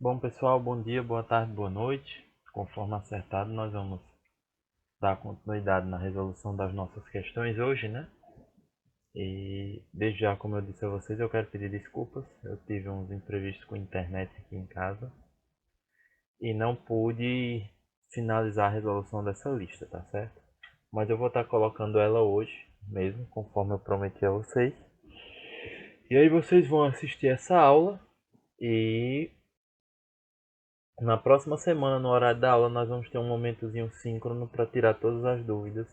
Bom pessoal, bom dia, boa tarde, boa noite. Conforme acertado, nós vamos dar continuidade na resolução das nossas questões hoje, né? E desde já, como eu disse a vocês, eu quero pedir desculpas. Eu tive uns imprevistos com a internet aqui em casa e não pude finalizar a resolução dessa lista, tá certo? Mas eu vou estar colocando ela hoje mesmo, conforme eu prometi a vocês. E aí vocês vão assistir essa aula e na próxima semana, no horário da aula, nós vamos ter um momentozinho síncrono para tirar todas as dúvidas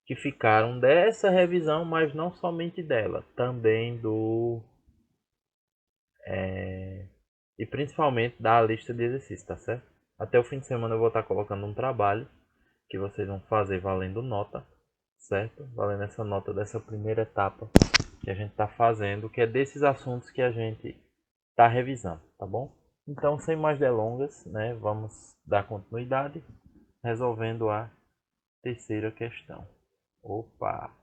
que ficaram dessa revisão, mas não somente dela, também do e principalmente da lista de exercícios, tá certo? Até o fim de semana eu vou estar colocando um trabalho que vocês vão fazer valendo nota, certo? Valendo essa nota dessa primeira etapa que a gente está fazendo, que é desses assuntos que a gente está revisando, tá bom? Então, sem mais delongas, né, vamos dar continuidade resolvendo a terceira questão. Opa!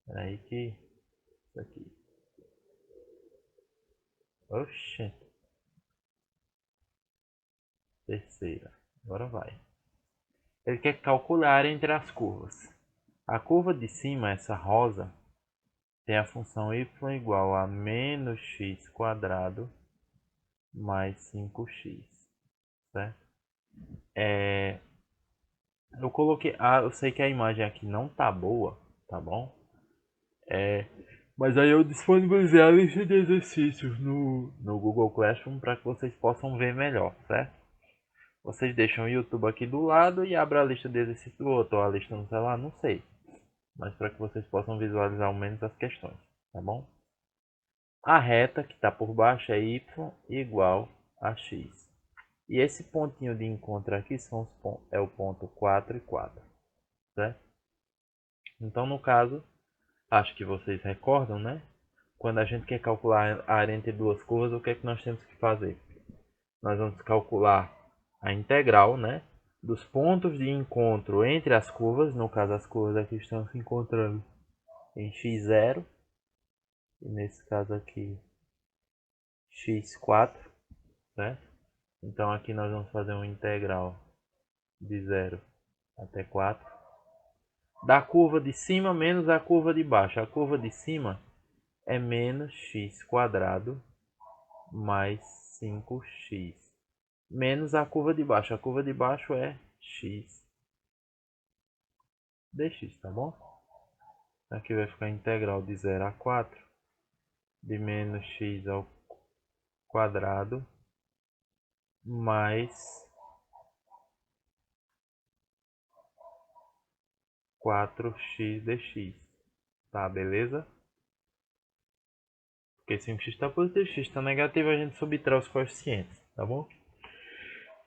Peraí que isso aqui. Oxê! Terceira. Agora vai. Ele quer calcular entre as curvas. A curva de cima, essa rosa, tem a função y igual a menos x quadrado mais 5x, certo? Eu coloquei, eu sei que a imagem aqui não tá boa, tá bom? Mas aí eu disponibilizei a lista de exercícios no Google Classroom para que vocês possam ver melhor, certo? Vocês deixam o YouTube aqui do lado e abrem a lista de exercícios do outro, ou a lista no celular, não sei. Mas para que vocês possam visualizar ao menos as questões, tá bom? A reta que está por baixo é y igual a x. E esse pontinho de encontro aqui é o ponto 4 e 4, certo? Então, no caso, acho que vocês recordam, né? Quando a gente quer calcular a área entre duas curvas, o que é que nós temos que fazer? Nós vamos calcular a integral, né? Dos pontos de encontro entre as curvas, no caso as curvas aqui estão se encontrando em x0, e nesse caso aqui x4, certo? Então aqui nós vamos fazer uma integral de 0 até 4, da curva de cima menos a curva de baixo. A curva de cima é menos x quadrado mais 5x, menos a curva de baixo. A curva de baixo é x dx, tá bom? Aqui vai ficar a integral de 0 a 4 de menos x ao quadrado mais 4x dx. Tá, beleza? Porque 5x está positivo, x está negativo, a gente subtrai os coeficientes, tá bom?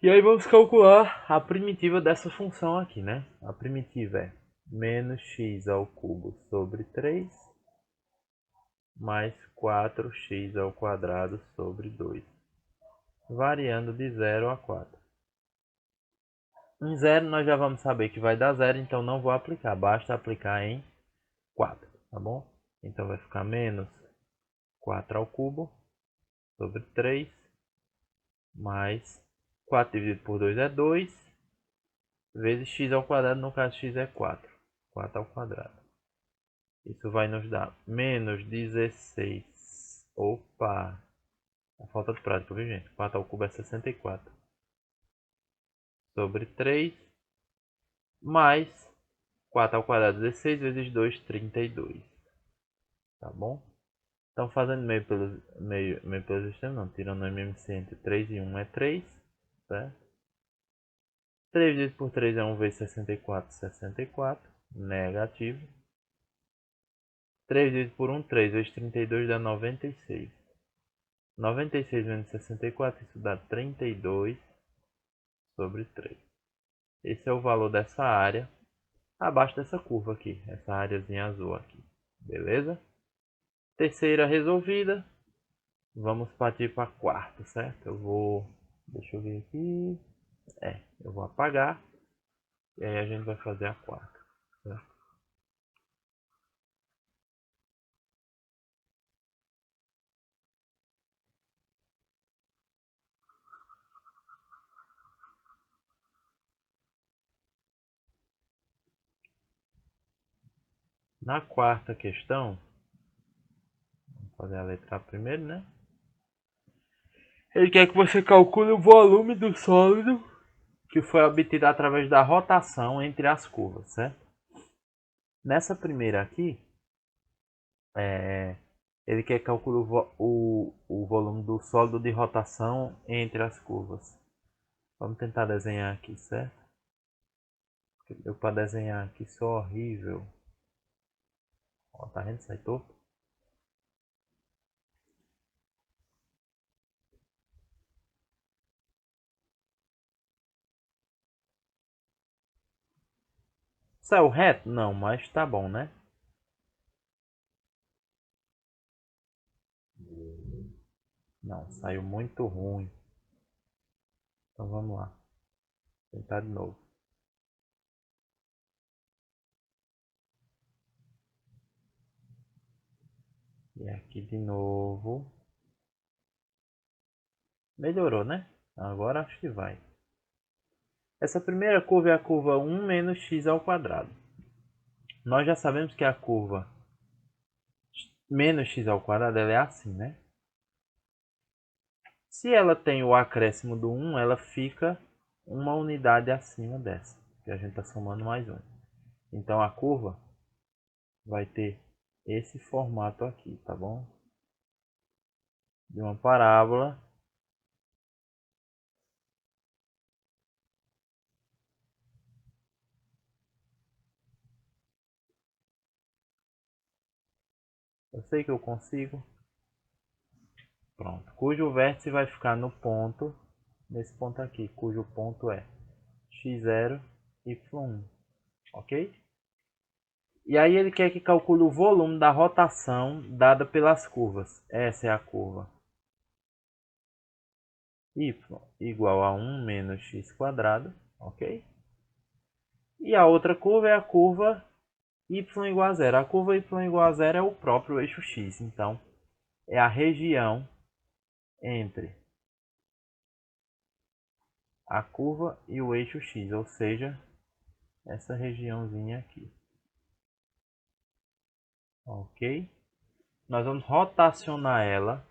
E aí vamos calcular a primitiva dessa função aqui, né? A primitiva é menos x ao cubo sobre 3 mais 4x ao quadrado sobre 2, variando de 0 a 4. Em 0 nós já vamos saber que vai dar 0, então não vou aplicar, basta aplicar em 4, tá bom? Então vai ficar menos 4 ao cubo sobre 3 mais 4 dividido por 2 é 2, vezes x ao quadrado, no caso x é 4. 4 ao quadrado. Isso vai nos dar menos 16. Opa! A falta de prática, viu gente? 4 ao cubo é 64. Sobre 3 mais 4 ao quadrado 16 vezes 2, 32. Tá bom? Então fazendo meio pelo extremo, não, tirando o MMC entre 3 e 1 é 3, certo? 3 dividido por 3 é 1 vezes 64, 64, negativo. 3 dividido por 1, 3 vezes 32 dá 96. 96 menos 64, isso dá 32 sobre 3. Esse é o valor dessa área abaixo dessa curva aqui, essa áreazinha azul aqui, beleza? Terceira resolvida, vamos partir para a quarta, certo? Deixa eu ver aqui, eu vou apagar e aí a gente vai fazer a quarta, certo? Na quarta questão, vamos fazer a letra A primeiro, né? Ele quer que você calcule o volume do sólido que foi obtido através da rotação entre as curvas, certo? Nessa primeira aqui, ele quer calcular o volume do sólido de rotação entre as curvas. Vamos tentar desenhar aqui, certo? Eu para desenhar aqui sou horrível. Ó, tá vendo? Sai torto. Saiu reto? Não, mas tá bom, né? Não, saiu muito ruim. Então vamos lá. Tentar de novo. E aqui de novo. Melhorou, né? Agora acho que vai. Essa primeira curva é a curva 1 menos x ao quadrado. Nós já sabemos que a curva menos x ao quadrado ela é assim, né? Se ela tem o acréscimo do 1, ela fica uma unidade acima dessa, que a gente está somando mais 1. Então a curva vai ter esse formato aqui, tá bom? De uma parábola. Eu sei que eu consigo. Pronto. Cujo vértice vai ficar no ponto, nesse ponto aqui, cujo ponto é x0, y1. Ok? E aí ele quer que calcule o volume da rotação dada pelas curvas. Essa é a curva y igual a 1 menos x quadrado, ok? E a outra curva é a curva y igual a zero. A curva y igual a zero é o próprio eixo x, então é a região entre a curva e o eixo x, ou seja, essa regiãozinha aqui, ok? Nós vamos rotacionar ela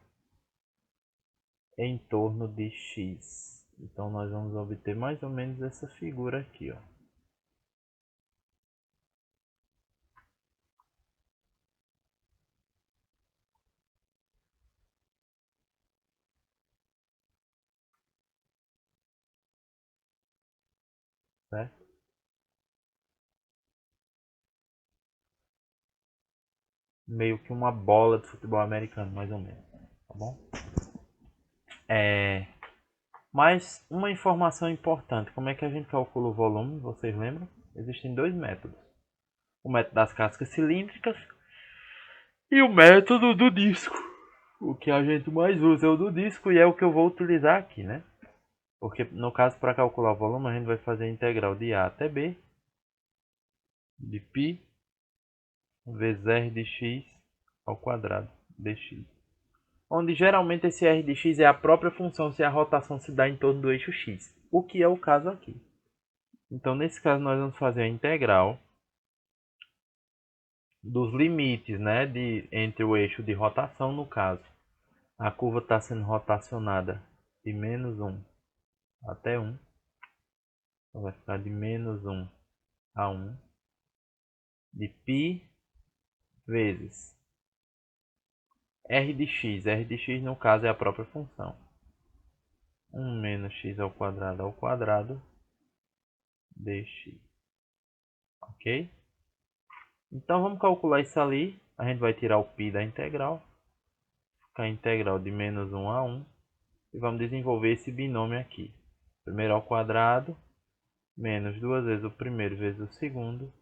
em torno de x. Então nós vamos obter mais ou menos essa figura aqui, ó. Certo? Meio que uma bola de futebol americano, mais ou menos, tá bom? Mas uma informação importante, como é que a gente calcula o volume, vocês lembram? Existem dois métodos. O método das cascas cilíndricas e o método do disco. O que a gente mais usa é o do disco e é o que eu vou utilizar aqui, né? Porque no caso, para calcular o volume, a gente vai fazer a integral de A até B de π vezes r de x ao quadrado dx. Onde geralmente esse r de x é a própria função se a rotação se dá em torno do eixo x, o que é o caso aqui. Então nesse caso nós vamos fazer a integral dos limites, né, entre o eixo de rotação. No caso, a curva está sendo rotacionada de menos 1 até 1, então vai ficar de menos 1 a 1 de π vezes r de x. R de x no caso é a própria função. 1 menos x ao quadrado dx. Ok? Então vamos calcular isso ali. A gente vai tirar o π da integral. Fica a integral de menos 1 a 1. E vamos desenvolver esse binômio aqui. Primeiro ao quadrado, menos duas vezes o primeiro vezes o segundo,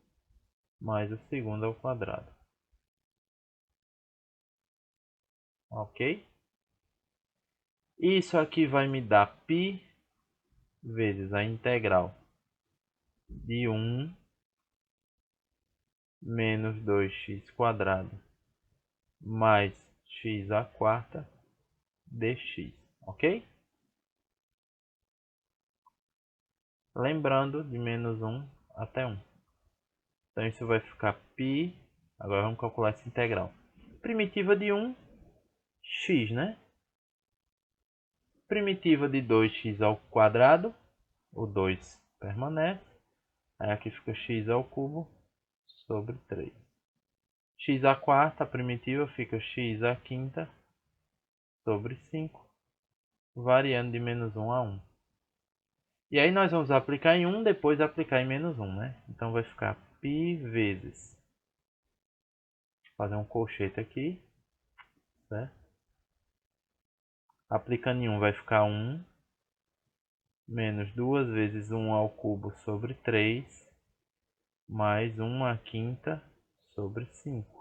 mais o segundo ao quadrado. Ok? Isso aqui vai me dar π vezes a integral de 1 menos 2x quadrado mais x à quarta dx, ok? Lembrando de menos 1 até 1. Então isso vai ficar π Agora vamos calcular essa integral. Primitiva de 1, x, né? Primitiva de 2x ao quadrado, o 2 permanece. Aí aqui fica x ao cubo sobre 3. X à quarta, a primitiva, fica x à quinta sobre 5, variando de menos 1 a 1. E aí nós vamos aplicar em 1, depois aplicar em menos 1, né? Então vai ficar π vezes. Vou fazer um colchete aqui, certo? Aplicando em 1 vai ficar 1, menos 2 vezes 1 ao cubo sobre 3, mais 1 à quinta sobre 5.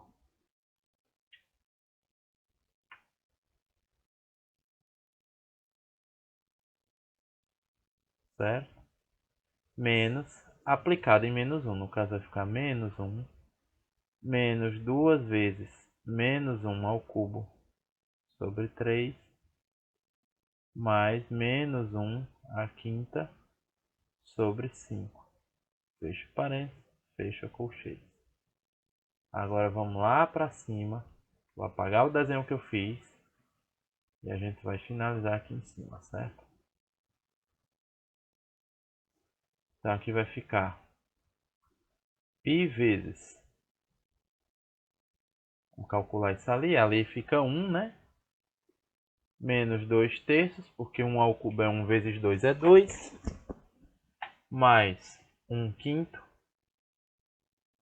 Certo? Menos, aplicado em menos 1. No caso vai ficar menos 1, menos 2 vezes menos 1 ao cubo sobre 3, mais menos 1 à quinta sobre 5. Fecha parênteses, fecha colchete. Agora vamos lá para cima. Vou apagar o desenho que eu fiz. E a gente vai finalizar aqui em cima, certo? Então aqui vai ficar π vezes. Vamos calcular isso ali. Ali fica 1, né? Menos 2 terços, porque 1 ao cubo é 1 vezes 2 é 2. Mais 1 quinto.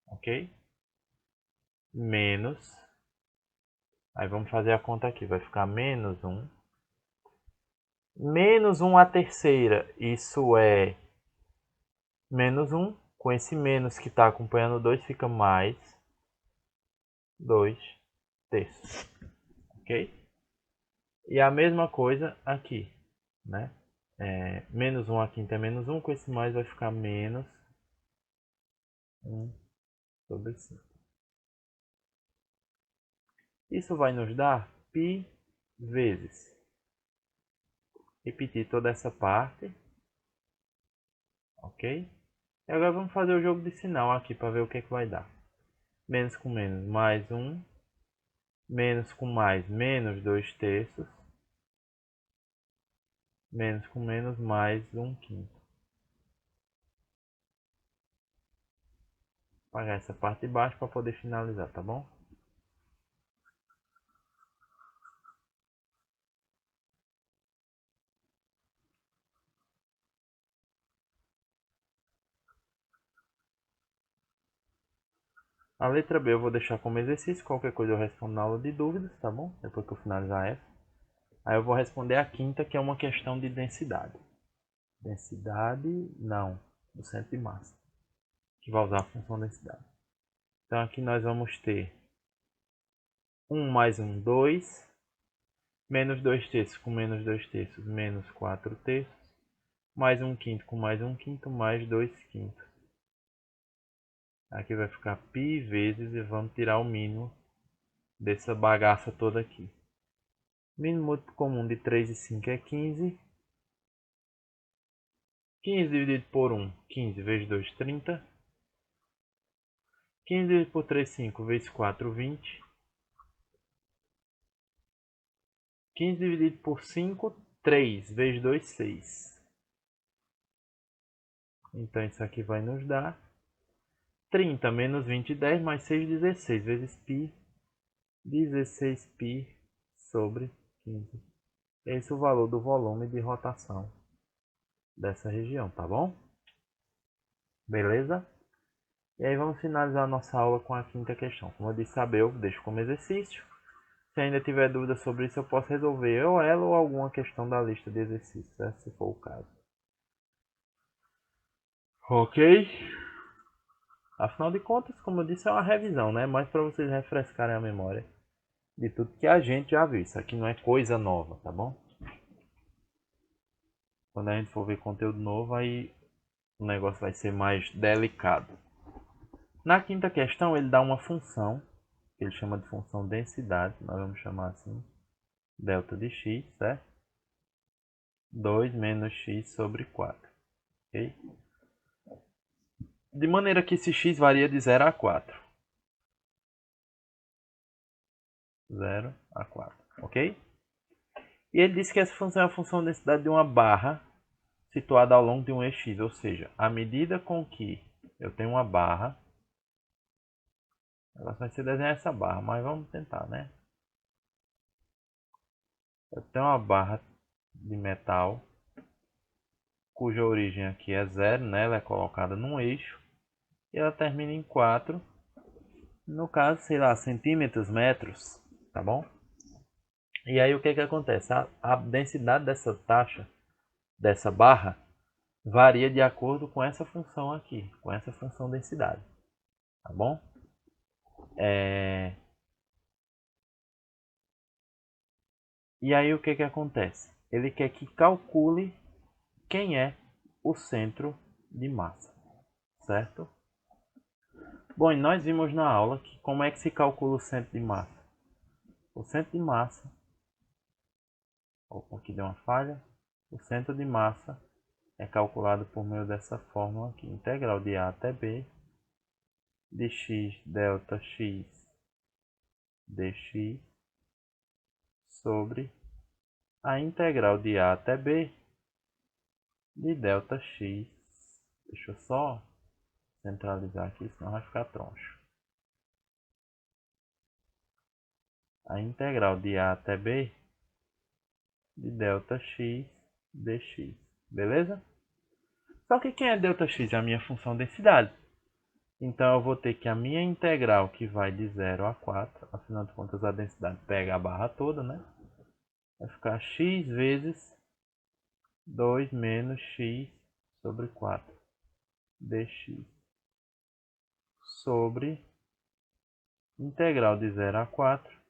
Ok? Menos. Aí vamos fazer a conta aqui. Vai ficar menos 1. Menos 1 à terceira. Isso é menos 1. Com esse menos que está acompanhando 2, fica mais 2 terços. Ok? E a mesma coisa aqui, né? Menos 1 à quinta é menos 1, com esse mais vai ficar menos 1 sobre 5. Isso vai nos dar π vezes. Repetir toda essa parte. Ok? E agora vamos fazer o jogo de sinal aqui para ver o que, que vai dar. Menos com menos, mais 1. Menos com mais, menos 2 terços. Menos com menos, mais 1 quinto. Vou apagar essa parte de baixo para poder finalizar, tá bom? A letra B eu vou deixar como exercício, qualquer coisa eu respondo na aula de dúvidas, tá bom? Depois que eu finalizar essa. Aí eu vou responder a quinta, que é uma questão de densidade. Densidade, não, do centro de massa, que vai usar a função densidade. Então aqui nós vamos ter 1 mais 1, 2. Menos 2 terços com menos 2 terços, menos 4 terços. Mais 1 quinto com mais 1 quinto, mais 2 quintos. Aqui vai ficar π vezes, e vamos tirar o mínimo dessa bagaça toda aqui. Mínimo múltiplo comum de 3 e 5 é 15. 15 dividido por 1, 15 vezes 2, 30. 15 dividido por 3, 5 vezes 4, 20. 15 dividido por 5, 3 vezes 2, 6. Então isso aqui vai nos dar 30 menos 20, 10 mais 6, 16 vezes π. 16π sobre 15. Esse é o valor do volume de rotação dessa região, tá bom? Beleza? E aí vamos finalizar a nossa aula com a quinta questão. Como eu disse, eu deixo como exercício. Se ainda tiver dúvida sobre isso, eu posso resolver ou ela ou alguma questão da lista de exercícios, né? Se for o caso. Ok? Afinal de contas, como eu disse, é uma revisão, né? Mais para vocês refrescarem a memória de tudo que a gente já viu. Isso aqui não é coisa nova, tá bom? Quando a gente for ver conteúdo novo, aí o negócio vai ser mais delicado. Na quinta questão, ele dá uma função, que ele chama de função densidade, nós vamos chamar assim, delta de x, certo? 2 menos x sobre 4. Ok? De maneira que esse x varia de 0 a 4. 0 a 4, ok? E ele disse que essa função é a função de densidade de uma barra situada ao longo de um eixo x, ou seja, à medida com que eu tenho uma barra, ela vai ser desenhar essa barra, mas vamos tentar, né? Eu tenho uma barra de metal, cuja origem aqui é 0, né? Ela é colocada num eixo, e ela termina em 4, no caso, sei lá, centímetros, metros, tá bom? E aí o que acontece? A densidade dessa taxa, dessa barra, varia de acordo com essa função aqui, com essa função densidade, tá bom? E aí o que acontece? Ele quer que calcule quem é o centro de massa, certo? Bom, e nós vimos na aula que como é que se calcula o centro de massa. O centro de massa, opa, aqui deu uma falha, o centro de massa é calculado por meio dessa fórmula aqui, integral de A até B, de x delta x dx sobre a integral de A até B de delta x. Deixa eu só centralizar aqui, senão vai ficar troncho. A integral de A até B de delta x dx. Beleza? Só que quem é delta x é a minha função densidade. Então eu vou ter que a minha integral, que vai de 0 a 4, afinal de contas a densidade pega a barra toda, né? Vai ficar x vezes 2 menos x sobre 4 dx sobre integral de 0 a 4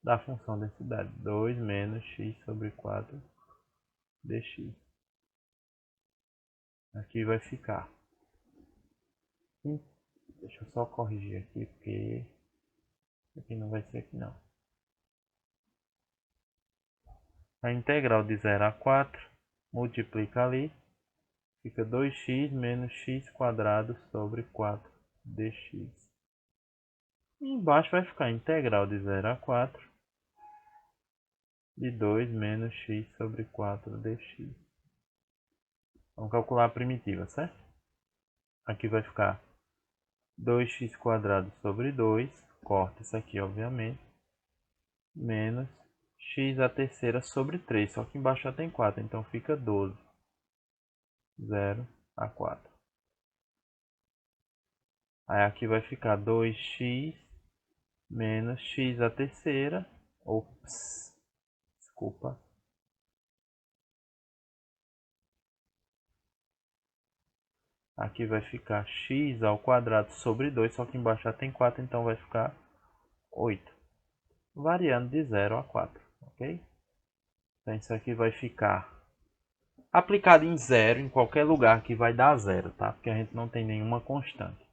da função densidade, 2 menos x sobre 4 dx. Aqui vai ficar. Deixa eu só corrigir aqui, porque aqui não vai ser aqui não. A integral de 0 a 4 multiplica ali, fica 2x menos x quadrado sobre 4 dx. E embaixo vai ficar a integral de 0 a 4 de 2 menos x sobre 4 dx. Vamos calcular a primitiva, certo? Aqui vai ficar 2x quadrado sobre 2, corta isso aqui obviamente, menos x a terceira sobre 3, só que embaixo já tem 4, então fica 12, 0 a 4. Aí aqui vai ficar 2x menos x a terceira, ops, desculpa. Aqui vai ficar x ao quadrado sobre 2, só que embaixo já tem 4, então vai ficar 8. Variando de 0 a 4, ok? Então isso aqui vai ficar aplicado em 0, em qualquer lugar que vai dar 0, tá? Porque a gente não tem nenhuma constante.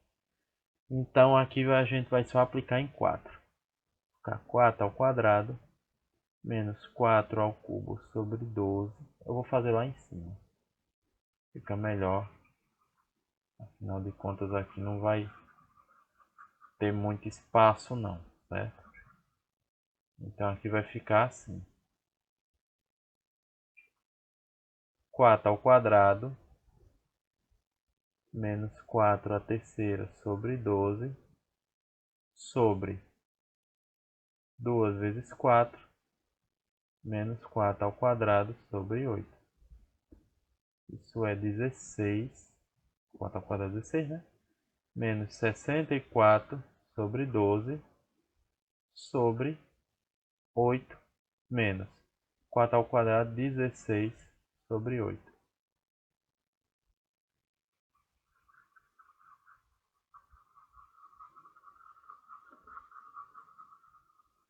Então aqui a gente vai só aplicar em 4. Ficar 4 ao quadrado menos 4 ao cubo sobre 12. Eu vou fazer lá em cima. Fica melhor. Afinal de contas aqui não vai ter muito espaço não, certo? Então aqui vai ficar assim. 4 ao quadrado menos 4 à terceira sobre 12 sobre 2 vezes 4 menos 4 ao quadrado sobre 8. Isso é 16. 4 ao quadrado é 16, né? Menos 64 sobre 12 sobre 8 menos 4 ao quadrado, 16 sobre 8.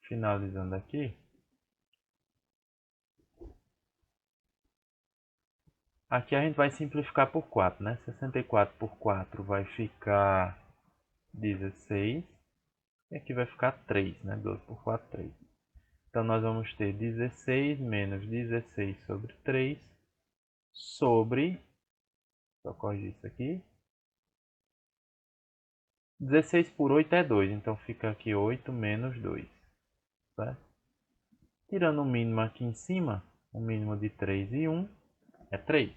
Finalizando aqui. Aqui a gente vai simplificar por 4, né? 64 por 4 vai ficar 16. E aqui vai ficar 3, né? 12 por 4, 3. Então nós vamos ter 16 menos 16 sobre 3 sobre, só corrigir isso aqui, 16 por 8 é 2, então fica aqui 8 menos 2. certo? Tirando o mínimo aqui em cima, o mínimo de 3 e 1 é 3.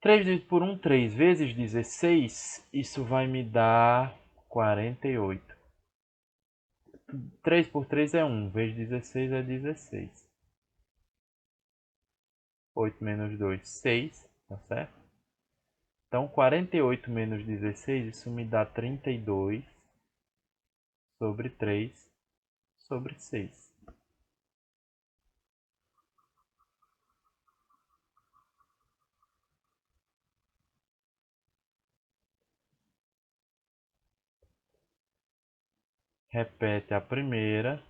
3 dividido por 1, 3 vezes 16, isso vai me dar 48. 3 por 3 é 1, vezes 16 é 16. 8 menos 2, 6, tá certo? Então, 48 menos 16, isso me dá 32 sobre 3 sobre 6. Repete a primeira,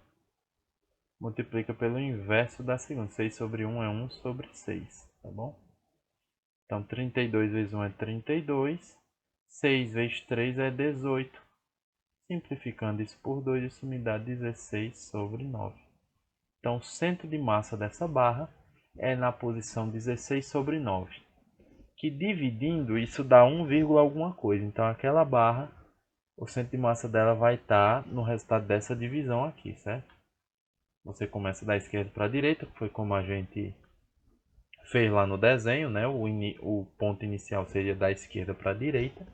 multiplica pelo inverso da segunda. 6 sobre 1 é 1 sobre 6, tá bom? Então, 32 vezes 1 é 32. 6 vezes 3 é 18. Simplificando isso por 2, isso me dá 16 sobre 9. Então, o centro de massa dessa barra é na posição 16 sobre 9. Que dividindo, isso dá 1, alguma coisa. Então, aquela barra, o centro de massa dela vai estar no resultado dessa divisão aqui, certo? Você começa da esquerda para a direita, que foi como a gente fez lá no desenho, né? O ponto inicial seria da esquerda para a direita.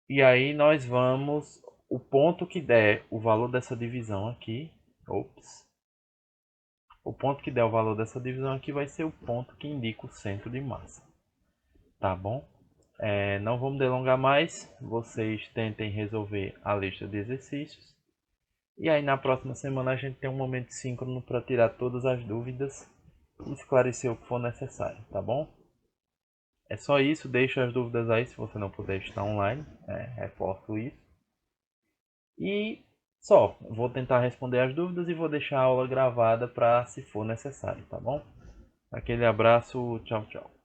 E aí nós vamos, o ponto que der o valor dessa divisão aqui, o ponto que der o valor dessa divisão aqui vai ser o ponto que indica o centro de massa. Tá bom? Não vamos delongar mais, vocês tentem resolver a lista de exercícios. E aí na próxima semana a gente tem um momento síncrono para tirar todas as dúvidas e esclarecer o que for necessário, tá bom? É só isso, deixa as dúvidas aí se você não puder estar online, reforço isso. E só, vou tentar responder as dúvidas e vou deixar a aula gravada para se for necessário, tá bom? Aquele abraço, tchau, tchau.